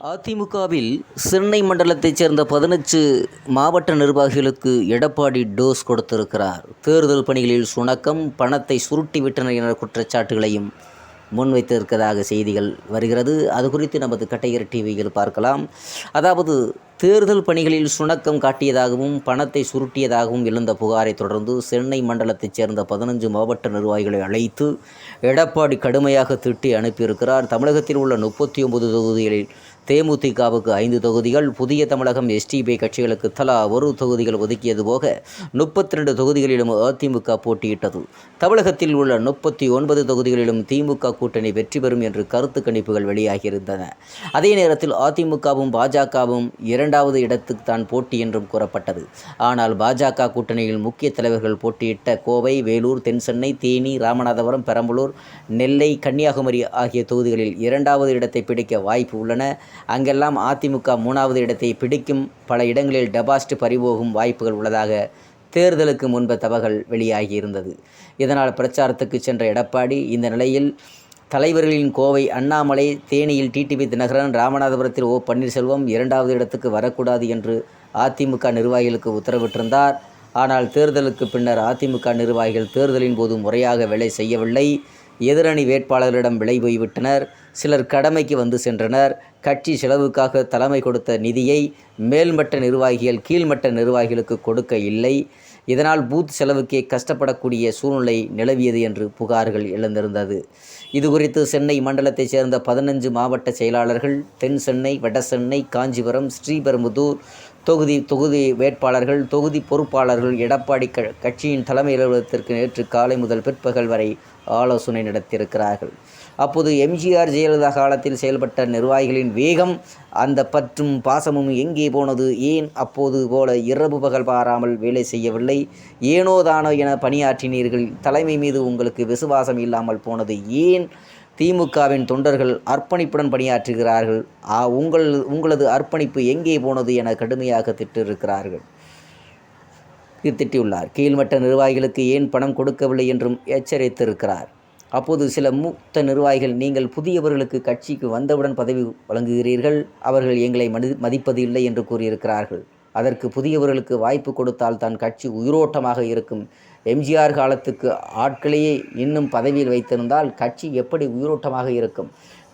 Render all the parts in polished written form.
அதிமுகவில் சென்னை மண்டலத்தைச் சேர்ந்த 15 மாவட்ட நிர்வாகிகளுக்கு எடப்பாடி டோஸ் கொடுத்திருக்கிறார். தேர்தல் பணிகளில் சுணக்கம், பணத்தை சுருட்டிவிட்டனர் என்ற குற்றச்சாட்டுகளையும் முன்வைத்திருப்பதாக செய்திகள் வருகிறது. அது குறித்து நமது கட்டையர் டிவியில் பார்க்கலாம். அதாவது தேர்தல் பணிகளில் சுணக்கம் காட்டியதாகவும் பணத்தை சுருட்டியதாகவும் எழுந்த புகாரை தொடர்ந்து சென்னை மண்டலத்தைச் சேர்ந்த 15 மாவட்ட நிர்வாகிகளை அழைத்து எடப்பாடி கடுமையாக திட்டி அனுப்பியிருக்கிறார். தமிழகத்தில் உள்ள 39 தொகுதிகளில் தேமுதிகவுக்கு 5 தொகுதிகள், புதிய தமிழகம், எஸ்டிபி கட்சிகளுக்கு தலா 1 தொகுதிகள் ஒதுக்கியது போக 32 தொகுதிகளிலும் அதிமுக போட்டியிட்டது. தமிழகத்தில் உள்ள 39 தொகுதிகளிலும் திமுக கூட்டணி வெற்றி பெறும் என்று கருத்து கணிப்புகள் வெளியாகியிருந்தன. அதே நேரத்தில் அதிமுகவும் பாஜகவும் 2வது இடத்துக்கு தான் போட்டி என்றும் கூறப்பட்டது. ஆனால் பாஜக கூட்டணியில் முக்கிய தலைவர்கள் போட்டியிட்ட கோவை, வேலூர், தென்சென்னை, தேனி, ராமநாதபுரம், பெரம்பலூர், நெல்லை, கன்னியாகுமரி ஆகிய தொகுதிகளில் 2வது இடத்தை பிடிக்க வாய்ப்பு உள்ளன. அங்கெல்லாம் அதிமுக 3வது இடத்தை பிடிக்கும். பல இடங்களில் டெபாசிட் பறிபோகும் வாய்ப்புகள் உள்ளதாக தேர்தலுக்கு முன்பு தகவல்கள் வெளியாகியிருந்தது. இதனால் பிரச்சாரத்துக்கு சென்ற எடப்பாடி இந்த நிலையில் தலைவர்களின் கோவை அண்ணாமலை, தேனியில் டிடிவி தினகரன், ராமநாதபுரத்தில் ஓ பன்னீர்செல்வம் 2வது இடத்துக்கு வரக்கூடாது என்று அதிமுக நிர்வாகிகளுக்கு உத்தரவிட்டிருந்தார். ஆனால் தேர்தலுக்கு பின்னர் அதிமுக நிர்வாகிகள் தேர்தலின் போது முறையாக வேலை செய்யவில்லை. எதிரணி வேட்பாளர்களிடம் விலை போய்விட்டனர். சிலர் கடமைக்கு வந்து சென்றனர். கட்சி செலவுக்காக தலைமை கொடுத்த நிதியை மேல்மட்ட நிர்வாகிகள் கீழ்மட்ட நிர்வாகிகளுக்கு கொடுக்க இல்லை. இதனால் பூத் செலவுக்கே கஷ்டப்படக்கூடிய சூழ்நிலை நிலவியது என்று புகார்கள் எழுந்திருந்தது. இதுகுறித்து சென்னை மண்டலத்தைச் சேர்ந்த 15 மாவட்ட செயலாளர்கள், தென் சென்னை, வட சென்னை, காஞ்சிபுரம், ஸ்ரீபெரும்புதூர் தொகுதி வேட்பாளர்கள், தொகுதி பொறுப்பாளர்கள் எடப்பாடி கட்சியின் தலைமை அலுவலகத்திற்கு நேற்று காலை முதல் பிற்பகல் வரை ஆலோசனை நடத்தியிருக்கிறார்கள். அப்போது எம்ஜிஆர், ஜெயலலிதா காலத்தில் செயல்பட்ட நிர்வாகிகளின் வேகம், அந்த பற்றும் பாசமும் எங்கே போனது? ஏன் அப்போது போல இரவு பகல் பாராமல் வேலை செய்யவில்லை? ஏனோ தானோ என பணியாற்றினீர்கள். தலைமை மீது உங்களுக்கு விசுவாசம் இல்லாமல் போனது ஏன்? திமுகவின் தொண்டர்கள் அர்ப்பணிப்புடன் பணியாற்றுகிறார்கள். உங்களது அர்ப்பணிப்பு எங்கே போனது என கடுமையாக திட்டியுள்ளார். கீழ்மட்ட நிர்வாகிகளுக்கு ஏன் பணம் கொடுக்கவில்லை என்றும் எச்சரித்திருக்கிறார். அப்போது சில மூத்த நிர்வாகிகள், நீங்கள் புதியவர்களுக்கு கட்சிக்கு வந்தவுடன் பதவி வழங்குகிறீர்கள், அவர்கள் எங்களை மதிப்பதில்லை என்று கூறியிருக்கிறார்கள். அதற்கு புதியவர்களுக்கு வாய்ப்பு கொடுத்தால் தான் கட்சி உயிரோட்டமாக இருக்கும். எம்ஜிஆர் காலத்துக்கு ஆட்களையே இன்னும் பதவியில் வைத்திருந்தால் கட்சி எப்படி உயிரோட்டமாக இருக்கும்?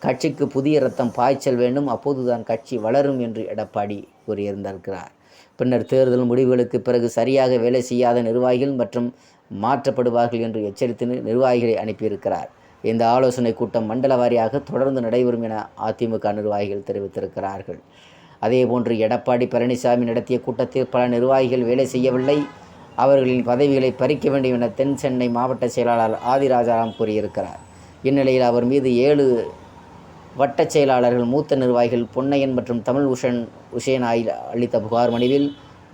கட்சிக்கு புதிய ரத்தம் பாய்ச்சல் வேண்டும், அப்போதுதான் கட்சி வளரும் என்று எடப்பாடி கூறியிருந்திருக்கிறார். பின்னர் தேர்தல் முடிவுகளுக்கு பிறகு சரியாக வேலை செய்யாத நிர்வாகிகள் மற்றும் மாற்றப்படுவார்கள் என்று எச்சரித்து நிர்வாகிகளை அனுப்பியிருக்கிறார். இந்த ஆலோசனை கூட்டம் மண்டல வாரியாக தொடர்ந்து நடைபெறும் என அதிமுக நிர்வாகிகள் தெரிவித்திருக்கிறார்கள். அதேபோன்று எடப்பாடி பழனிசாமி நடத்திய கூட்டத்தில் பல நிர்வாகிகள் வேலை செய்யவில்லை, அவர்களின் பதவிகளை பறிக்க வேண்டும் என தென் சென்னை மாவட்ட செயலாளர் ஆதிராஜாராம் கூறியிருக்கிறார். இந்நிலையில் அவர் மீது 7 வட்ட செயலாளர்கள், மூத்த நிர்வாகிகள் பொன்னையன் மற்றும் தமிழ் உஷேன் அளித்த புகார் மனுவில்,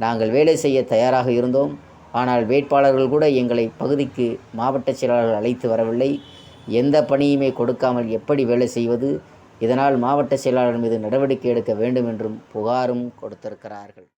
நாங்கள் வேலை செய்ய தயாராக இருந்தோம், ஆனால் வேட்பாளர்கள் கூட எங்களை பகுதிக்கு மாவட்ட செயலாளர்கள் அழைத்து வரவில்லை, எந்த பணியுமே கொடுக்காமல் எப்படி வேலை செய்வது? இதனால் மாவட்ட செயலாளர் மீது நடவடிக்கை எடுக்க வேண்டும் என்றும் புகாரும் கொடுத்திருக்கிறார்கள்.